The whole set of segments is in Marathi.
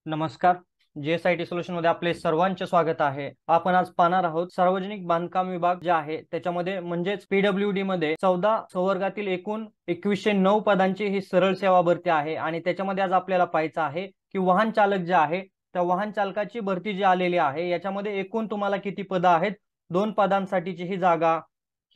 नमस्कार. JSIT सोल्युशन मध्ये आपले सर्वांचे स्वागत आहे. आपण आज पाहणार आहोत सार्वजनिक बांधकाम विभाग जे आहे त्याच्यामध्ये म्हणजेच PWD मध्ये 14 संवर्गातील एकूण 2109 पदांची ही सरळ सेवा भरती आहे आणि त्याच्यामध्ये आज आपल्याला पाहायचं आहे की वाहन चालक जे आहे त्या वाहन चालकाची भरती जी आलेली आहे याच्यामध्ये एकूण तुम्हाला किती पदं आहेत. 2 पदांसाठीची ही जागा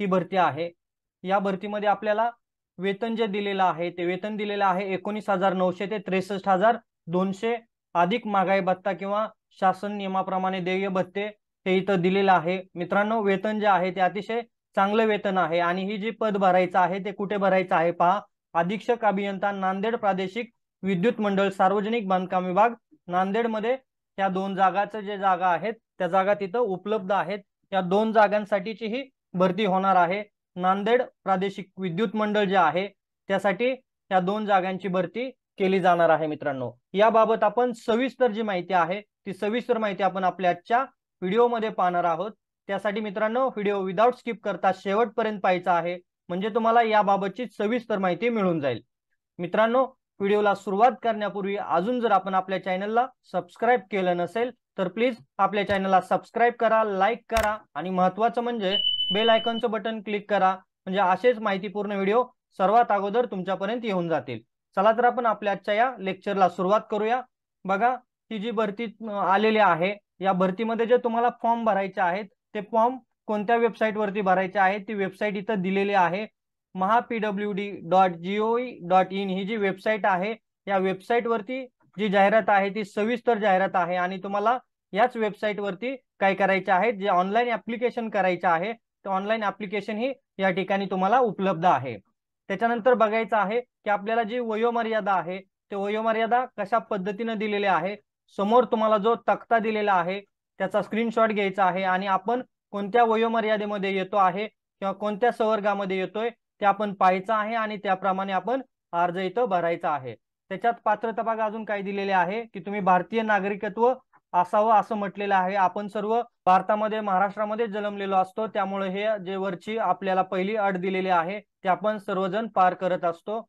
ही भरती आहे. या भरतीमध्ये आपल्याला वेतन जे दिलेलं आहे ते वेतन दिलेलं आहे 19,900 ते 63,200 अधिक महागाई भत्ता किंवा शासन नियमाप्रमाणे देय भत्ते हे इथं दिलेलं आहे. मित्रांनो, वेतन जे आहे ते अतिशय चांगलं वेतन आहे आणि ही जी पद भरायचं आहे ते कुठे भरायचं आहे पहा. अधीक्षक अभियंता नांदेड प्रादेशिक विद्युत मंडळ सार्वजनिक बांधकाम विभाग नांदेडमध्ये त्या 2 जागाचं जे जागा आहेत त्या जागा तिथं उपलब्ध आहेत. या 2 जागांसाठीची ही भरती होणार आहे. नांदेड प्रादेशिक विद्युत मंडळ जे आहे त्यासाठी या 2 जागांची भरती केली जाणार आहे. मित्रांनो, याबाबत आपण सविस्तर जी माहिती आहे ती सविस्तर माहिती आपण आपल्या आजच्या व्हिडिओमध्ये पाहणार आहोत. त्यासाठी मित्रांनो, व्हिडिओ विदाउट स्किप करता शेवटपर्यंत पाहायचा आहे म्हणजे तुम्हाला याबाबतची सविस्तर माहिती मिळून जाईल. मित्रांनो, व्हिडिओला सुरुवात करण्यापूर्वी अजून जर आपण आपल्या चॅनलला सबस्क्राइब केलं नसेल तर प्लीज आपल्या चॅनलला सबस्क्राइब करा, लाईक करा आणि महत्त्वाचं म्हणजे बेल आयकॉनचं बटन क्लिक करा म्हणजे असेच माहितीपूर्ण व्हिडिओ सर्वात अगोदर तुमच्यापर्यंत येऊन जातील. चला तर आपण आपल्या आजच्या या लेक्चरला सुरुवात करूया. बघा, ही जी भरती आलेली आहे या भरतीमध्ये जे तुम्हाला फॉर्म भरायचे आहेत ते फॉर्म कोणत्या वेबसाईट वरती भरायचे आहेत ती वेबसाईट इथं दिलेली आहे. mahapwd.gov.in ही जी वेबसाईट आहे या वेबसाईट वरती जी जाहिरात आहे ती सविस्तर जाहिरात आहे आणि तुम्हाला याच वेबसाईट वरती काय करायचे आहे, जे ऑनलाईन ऍप्लिकेशन करायचे आहे ते ऑनलाईन ऍप्लिकेशन ही या ठिकाणी तुम्हाला उपलब्ध आहे. त्याच्यानंतर बघायचं आहे की आपल्याला जी वयोमर्यादा आहे ते वयोमर्यादा कशा पद्धतीने दिलेली आहे. समोर तुम्हाला जो तक्ता दिलेला आहे त्याचा स्क्रीनशॉट घ्यायचा आहे आणि आपण कोणत्या वयोमर्यादेमध्ये येतो आहे किंवा कोणत्या संवर्गामध्ये येतोय ते आपण पाहायचं आहे आणि त्याप्रमाणे आपण अर्ज इथं भरायचा आहे. त्याच्यात पात्रता बघा अजून काय दिलेले आहे की तुम्ही भारतीय नागरिकत्व असावं असं म्हटलेलं आहे. आपण सर्व भारतामध्ये महाराष्ट्रामध्ये जन्मलेलो असतो त्यामुळे हे जे वरची आपल्याला पहिली अट दिलेली आहे ते आपण सर्वजण पार करत असतो.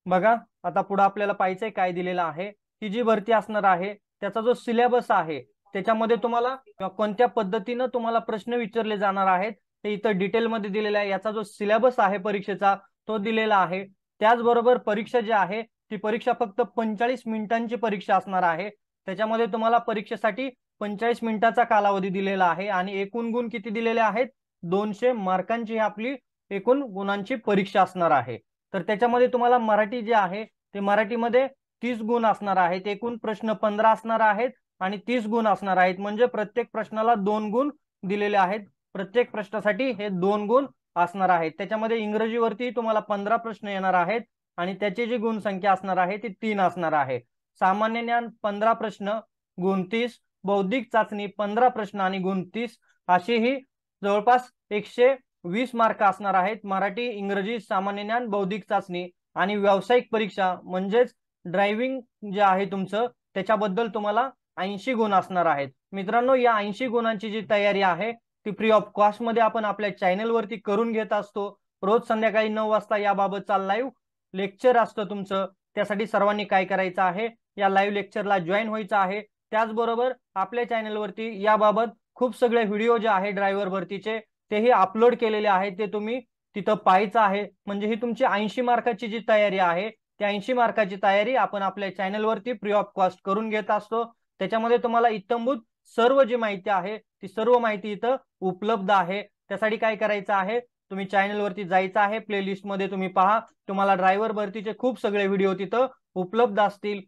बघा, आता पुढे आपल्याला पाहायचंय काय दिलेलं आहे. ही जी भरती असणार आहे त्याचा जो सिलेबस आहे त्याच्यामध्ये तुम्हाला कोणत्या पद्धतीने तुम्हाला प्रश्न विचारले जाणार आहेत ते इथं डिटेलमध्ये दिलेला आहे. याचा जो सिलेबस आहे परीक्षेचा तो दिलेला आहे. त्याचबरोबर परीक्षा जी आहे ती परीक्षा फक्त 45 मिनिटांची परीक्षा असणार आहे. त्याच्यामध्ये तुम्हाला परीक्षेसाठी 45 मिनिटाचा कालावधी दिलेला आहे आणि एकूण गुण किती दिलेले आहेत, 200 मार्कांची आपली एकूण गुणांची परीक्षा असणार आहे. तर त्याच्यामध्ये तुम्हाला मराठी जे आहे ते मराठीमध्ये 30 गुण असणार आहेत. एकूण प्रश्न 15 असणार आहेत आणि 30 गुण असणार आहेत म्हणजे प्रत्येक प्रश्नाला 2 गुण दिलेले आहेत. प्रत्येक प्रश्नासाठी हे 2 गुण असणार आहेत. त्याच्यामध्ये इंग्रजीवरती तुम्हाला 15 प्रश्न येणार आहेत आणि त्याची जी गुण संख्या असणार आहे ती 3 असणार आहे. सामान्य ज्ञान 15 प्रश्न गुण 30, बौद्धिक चाचणी 15 प्रश्न आणि गुण 30 अशी ही जवळपास 120 मार्क असणार आहेत. मराठी, इंग्रजी, सामान्य ज्ञान, बौद्धिक चाचणी आणि व्यावसायिक परीक्षा म्हणजेच ड्रायव्हिंग जे आहे तुमचं त्याच्याबद्दल तुम्हाला 80 गुण असणार आहेत. मित्रांनो, या 80 गुणांची जी तयारी आहे ती फ्री ऑफ कॉस्ट मध्ये आपण आपल्या चॅनल वरती करून घेत असतो. रोज संध्याकाळी 9 वाजता याबाबतचा लाईव्ह लेक्चर असतं तुमचं. त्यासाठी सर्वांनी काय करायचं आहे, या लाईव्ह लेक्चरला जॉईन व्हायचं आहे. त्याचबरोबर आपल्या चॅनलवरती याबाबत खूप सगळे व्हिडिओ जे आहे ड्रायव्हर भरतीचे तेही अपलोड केलेले आहेत. ते तुम्ही तिथं पाहायचं आहे म्हणजे ही तुमची 80 मार्काची जी तयारी आहे त्या 80 मार्काची तयारी आपण आपल्या चॅनलवरती फ्री ऑफ कॉस्ट करून घेत असतो. त्याच्यामध्ये तुम्हाला इत्थंभूत सर्व जी माहिती आहे ती सर्व माहिती इथं उपलब्ध आहे. त्यासाठी काय करायचं आहे, तुम्ही चॅनलवरती जायचं आहे, प्लेलिस्ट मध्ये तुम्ही पहा, तुम्हाला ड्रायव्हर भरतीचे खूप सगळे व्हिडिओ तिथं उपलब्ध असतील.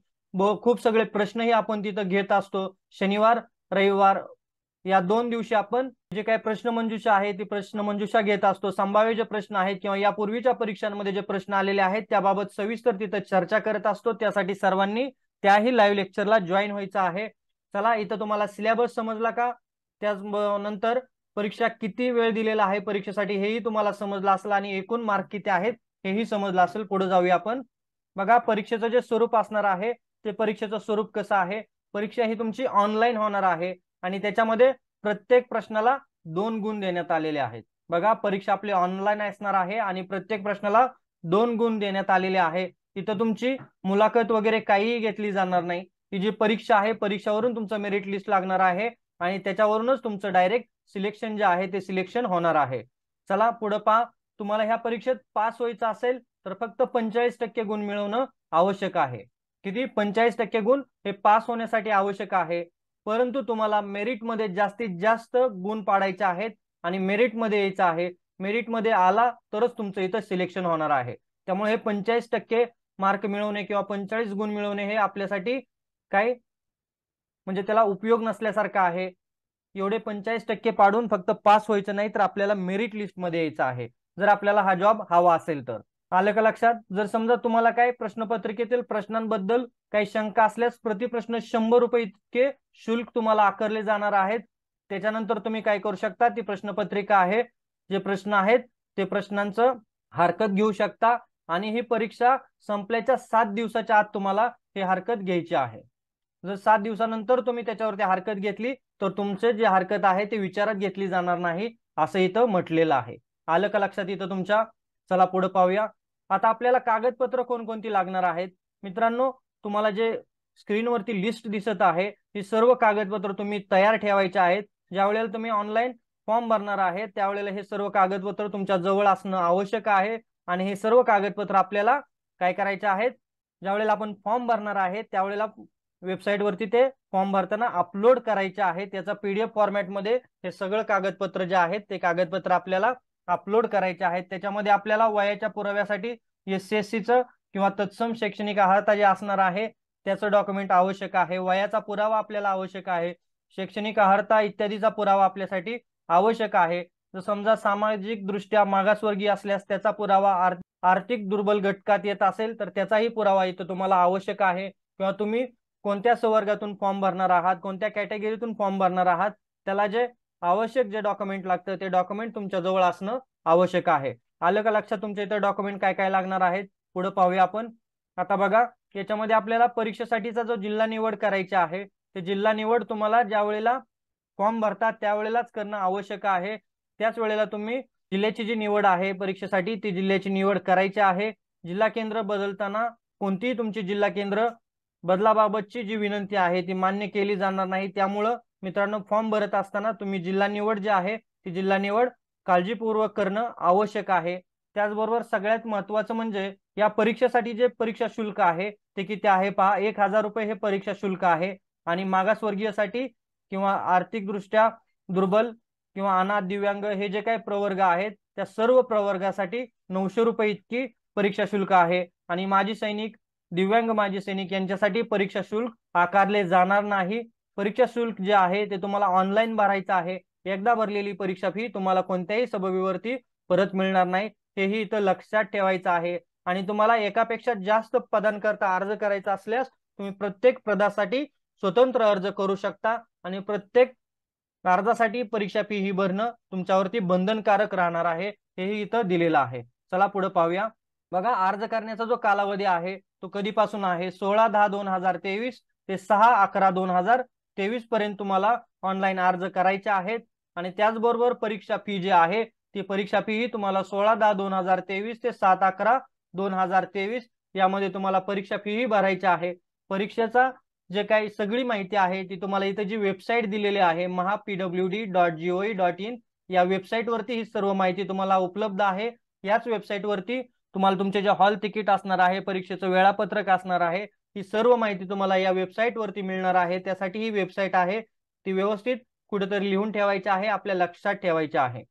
खूप सगळे प्रश्नही आपण तिथं घेत असतो. शनिवार रविवार या 2 दिवशी आपण जे काही प्रश्न मंजुषा आहे ती प्रश्न मंजुषा घेत असतो. संभाव्य जे प्रश्न आहेत किंवा यापूर्वीच्या परीक्षांमध्ये जे प्रश्न आलेले आहेत त्याबाबत सविस्तर तिथं चर्चा करत असतो. त्यासाठी सर्वांनी त्याही लाईव्ह लेक्चरला जॉईन व्हायचं आहे. चला, इथं तुम्हाला सिलेबस समजला का, त्यानंतर परीक्षा किती वेळ दिलेला आहे परीक्षेसाठी हेही तुम्हाला समजलं असेल आणि एकूण मार्क किती आहेत हेही समजलं असेल. पुढे जाऊया आपण. बघा, परीक्षेचं जे स्वरूप असणार आहे ते परीक्षेचं स्वरूप कसं आहे. परीक्षा ही तुमची ऑनलाईन होणार आहे आणि त्याच्यामध्ये प्रत्येक प्रश्नाला 2 गुण देण्यात आलेले आहेत. बघा, परीक्षा आपली ऑनलाईन असणार आहे आणि प्रत्येक प्रश्नाला 2 गुण देण्यात आलेले आहे. तिथं तुमची मुलाखत वगैरे काहीही घेतली जाणार नाही. ही जी परीक्षा आहे परीक्षावरून तुमचं मेरिट लिस्ट लागणार आहे आणि त्याच्यावरूनच तुमचं डायरेक्ट सिलेक्शन जे आहे ते सिलेक्शन होणार आहे। चला पुढे पहा, तुम्हाला ह्या परीक्षेत पास व्हायचं असेल तर फक्त 45% गुण मिळवणं आवश्यक आहे। किती? 45% गुण हे पास होण्यासाठी आवश्यक आहे। परंतु तुम्हाला मेरिटमध्ये जास्तीत जास्त गुण पाडायचे आहेत आणि मेरिटमध्ये यायचं आहे। मेरिटमध्ये आला तरच तुमचं इथं सिलेक्शन होणार आहे। त्यामुळे हे 45% मार्क मिळवणे किंवा 45 गुण मिळवणे हे आपल्यासाठी काय म्हणजे त्याला उपयोग नसल्यासारखं आहे। एवढे 45% पाडून फक्त पास व्हायचं नाही तर आपल्याला मेरिट लिस्ट मध्ये यायचं आहे, जर आपल्याला हा जॉब हवा असेल तर। आलं का लक्षात? जर समजा तुम्हाला काय प्रश्नपत्रिकेतील प्रश्नांबद्दल काही शंका असल्यास प्रतिप्रश्न 100 रुपये इतके शुल्क तुम्हाला आकारले जाणार आहेत। त्याच्यानंतर तुम्ही काय करू शकता, ती प्रश्नपत्रिका आहे, जे प्रश्न आहेत ते प्रश्नांचं हरकत घेऊ शकता आणि ही परीक्षा संपल्याच्या 7 दिवसाच्या आत तुम्हाला हे हरकत घ्यायची आहे। जर 7 दिवसानंतर तुम्ही त्याच्यावरती हरकत घेतली तर तुमचे जे हरकत आहे ते विचारात घेतली जाणार नाही, असं इथं म्हटलेलं आहे। आलं का लक्षात इथं तुमच्या? चला पुढे पाहूया। आता आपल्याला कागदपत्र कोणकोणती लागणार आहेत मित्रांनो, तुम्हाला जे स्क्रीनवरती लिस्ट दिसत आहे ही सर्व कागदपत्र तुम्ही तयार ठेवायचे आहेत। ज्या वेळेला तुम्ही ऑनलाईन फॉर्म भरणार आहे त्यावेळेला हे सर्व कागदपत्र तुमच्या जवळ असणं आवश्यक आहे आणि हे सर्व कागदपत्र आपल्याला काय करायचे आहेत, ज्यावेळेला आपण फॉर्म भरणार आहे त्यावेळेला वेबसाईट वरती ते फॉर्म भरताना अपलोड करायचे आहे। त्याचा PDF फॉर्मॅटमध्ये हे सगळं कागदपत्र जे आहेत ते कागदपत्र आपल्याला अपलोड करायचे आहेत। त्याच्यामध्ये आपल्याला वयाच्या पुराव्यासाठी SCSCचं किंवा तत्सम शैक्षणिक अर्हता जे असणार आहे त्याचं डॉक्युमेंट आवश्यक आहे। वयाचा पुरावा आपल्याला आवश्यक आहे, शैक्षणिक अर्हता इत्यादीचा पुरावा आपल्यासाठी आवश्यक आहे। जर समजा सामाजिक दृष्ट्या मागासवर्गीय असल्यास त्याचा पुरावा, आर्थिक दुर्बल घटकात येत असेल तर त्याचाही पुरावा इथं तुम्हाला आवश्यक आहे, किंवा तुम्ही कोणत्या संवर्गातून फॉर्म भरणार आहात, कोणत्या कॅटेगरीतून फॉर्म भरणार आहात, त्याला जे आवश्यक जे डॉक्युमेंट लागतं ते डॉक्युमेंट तुमच्या जवळ असणं आवश्यक आहे। आलं का लक्षात तुमच्या इथं डॉक्युमेंट काय काय लागणार आहेत? पुढे पाहूया आपण। आता बघा, याच्यामध्ये आपल्याला परीक्षेसाठीचा जो जिल्हा निवड करायची आहे ते जिल्हा निवड तुम्हाला ज्या वेळेला फॉर्म भरतात त्यावेळेलाच करणं आवश्यक आहे। त्याच वेळेला तुम्ही जिल्ह्याची जी निवड आहे परीक्षेसाठी ती जिल्ह्याची निवड करायची आहे। जिल्हा केंद्र बदलताना कोणतीही तुमची जिल्हा केंद्र बदलाबाबतची जी विनंती आहे ती मान्य केली जाणार नाही। त्यामुळे मित्रांनो, फॉर्म भरत असताना तुम्ही जिल्हा निवड जी आहे ती जिल्हा निवड काळजीपूर्वक करणं आवश्यक आहे। त्याचबरोबर सगळ्यात महत्त्वाचं म्हणजे या परीक्षेसाठी जे परीक्षा शुल्क आहे ते किती आहे पहा, 1000 रुपये हे परीक्षा शुल्क आहे। आणि मागासवर्गीयसाठी किंवा आर्थिकदृष्ट्या दुर्बल किंवा अनाथ, दिव्यांग हे जे काही प्रवर्ग आहेत त्या सर्व प्रवर्गासाठी 900 रुपये इतकी परीक्षा शुल्क आहे। आणि माजी सैनिक, दिव्यांग माजी सैनिक यांच्यासाठी परीक्षा शुल्क आकारले जाणार नाही। परीक्षा शुल्क जे आहे ते तुम्हाला ऑनलाईन भरायचं आहे। एकदा भरलेली परीक्षा फी तुम्हाला कोणत्याही सबबीवरती परत मिळणार नाही, हेही इथं लक्षात ठेवायचं आहे। आणि तुम्हाला एकापेक्षा जास्त पदांकरता अर्ज करायचा असल्यास तुम्ही प्रत्येक पदासाठी स्वतंत्र अर्ज करू शकता आणि प्रत्येक अर्जासाठी परीक्षा फी ही भरणं तुमच्यावरती बंधनकारक राहणार आहे, हेही इथं दिलेलं आहे। चला पुढे पाहूया। बघा, अर्ज करण्याचा जो कालावधी आहे तो कधीपासून आहे, 16/10/2023 ते 6/11/2023 पर्यंत तुम्हाला ऑनलाईन अर्ज करायचे आहेत। आणि त्याचबरोबर परीक्षा फी जी आहे ती परीक्षा फी ही तुम्हाला 16/10/2023 ते 7/11/2023 यामध्ये तुम्हाला परीक्षा फी ही भरायची आहे। परीक्षेचा जे काही सगळी माहिती आहे ती तुम्हाला इथे जी वेबसाईट दिलेली आहे mahapwd.gov.in या वेबसाईट वरती ही सर्व माहिती तुम्हाला उपलब्ध आहे। याच वेबसाईट वरती तुम्हाला तुमचे जे हॉल तिकीट असणार आहे, परीक्षेचं वेळापत्रक असणार आहे, ही सर्व माहिती तुम्हाला या वेबसाईट वरती मिळणार आहे। त्यासाठी ही वेबसाईट आहे ती व्यवस्थित कुठेतरी लिहून ठेवायची आहे, आपल्या लक्षात ठेवायची आहे।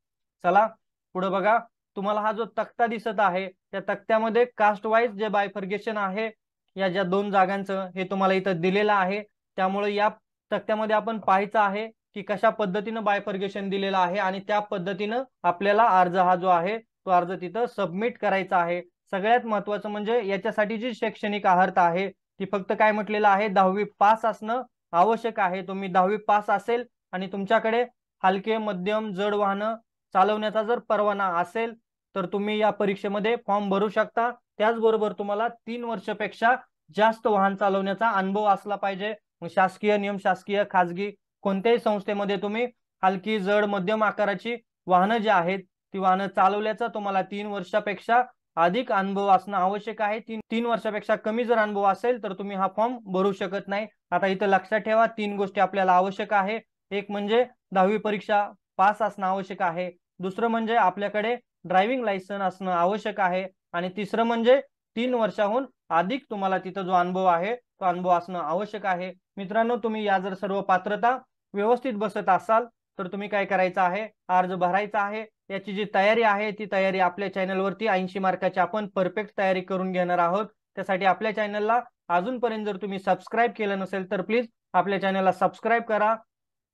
चला पुढे बघा, तुम्हाला हा जो तक्ता दिसत आहे त्या तक्त्यामध्ये कास्ट वाईज जे बायफर्गेशन आहे या ज्या 2 जागांचं हे तुम्हाला इथं दिलेलं आहे। त्यामुळे या तक्त्यामध्ये आपण पाहायचं आहे की कशा पद्धतीने बायफर्गेशन दिलेलं आहे आणि त्या पद्धतीने आपल्याला अर्ज हा जो आहे तो अर्ज तिथं सबमिट करायचा आहे। सगळ्यात महत्त्वाचं म्हणजे याच्यासाठी जी शैक्षणिक अर्हता आहे ती फक्त काय म्हटलेलं आहे, 10वी पास असणं आवश्यक आहे। तुम्ही 10वी पास असेल आणि तुमच्याकडे हलके, मध्यम, जड वाहनं चालवण्याचा जर परवाना असेल तर तुम्ही या परीक्षेमध्ये फॉर्म भरू शकता। त्याचबरोबर तुम्हाला 3 वर्षापेक्षा जास्त वाहन चालवण्याचा अनुभव असला पाहिजे। शासकीय, निमशासकीय, खाजगी कोणत्याही संस्थेमध्ये तुम्ही हलकी, जड, मध्यम आकाराची वाहनं जी आहेत ती वाहनं चालवल्याचा तुम्हाला 3 वर्षापेक्षा अधिक अनुभव असणं आवश्यक आहे। 3 वर्षापेक्षा कमी जर अनुभव असेल तर तुम्ही हा फॉर्म भरू शकत नाही। आता इथं लक्षात ठेवा 3 गोष्टी आपल्याला आवश्यक आहे. एक म्हणजे 10वी परीक्षा पास असणं आवश्यक आहे, दुसरं म्हणजे आपल्याकडे ड्रायव्हिंग लायसन असणं आवश्यक आहे, आणि तिसरं म्हणजे 3 वर्षाहून अधिक तुम्हाला तिथं जो अनुभव आहे तो अनुभव असणं आवश्यक आहे. मित्रांनो, तुम्ही या जर सर्व पात्रता व्यवस्थित बसत असाल तर तुम्ही काय करायचं आहे, अर्ज भरायचा आहे. याची जी तयारी आहे ती तयारी आपल्या चॅनलवरती 80 मार्काची आपण परफेक्ट तयारी करून घेणार आहोत. त्यासाठी आपल्या चॅनलला अजूनपर्यंत जर तुम्ही सबस्क्राईब केलं नसेल तर प्लीज आपल्या चॅनलला सबस्क्राईब करा,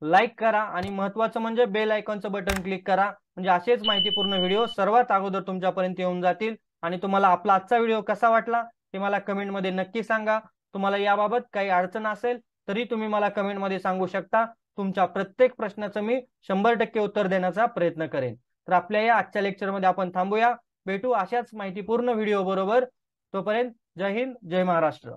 लाईक करा आणि महत्त्वाचं म्हणजे बेल आयकॉनचं बटन क्लिक करा, म्हणजे असेच माहितीपूर्ण व्हिडिओ सर्वात अगोदर तुमच्यापर्यंत येऊन जातील. आणि तुम्हाला आपला आजचा व्हिडिओ कसा वाटला ते मला कमेंटमध्ये नक्की सांगा. तुम्हाला याबाबत काही अडचण असेल तरी तुम्ही मला कमेंटमध्ये सांगू शकता. तुमच्या प्रत्येक प्रश्नाचं मी 100% उत्तर देण्याचा प्रयत्न करेन. तर आपल्या या आजच्या लेक्चरमध्ये आपण थांबूया. भेटू अशाच माहितीपूर्ण व्हिडिओ बरोबर. तोपर्यंत जय हिंद, जय महाराष्ट्र.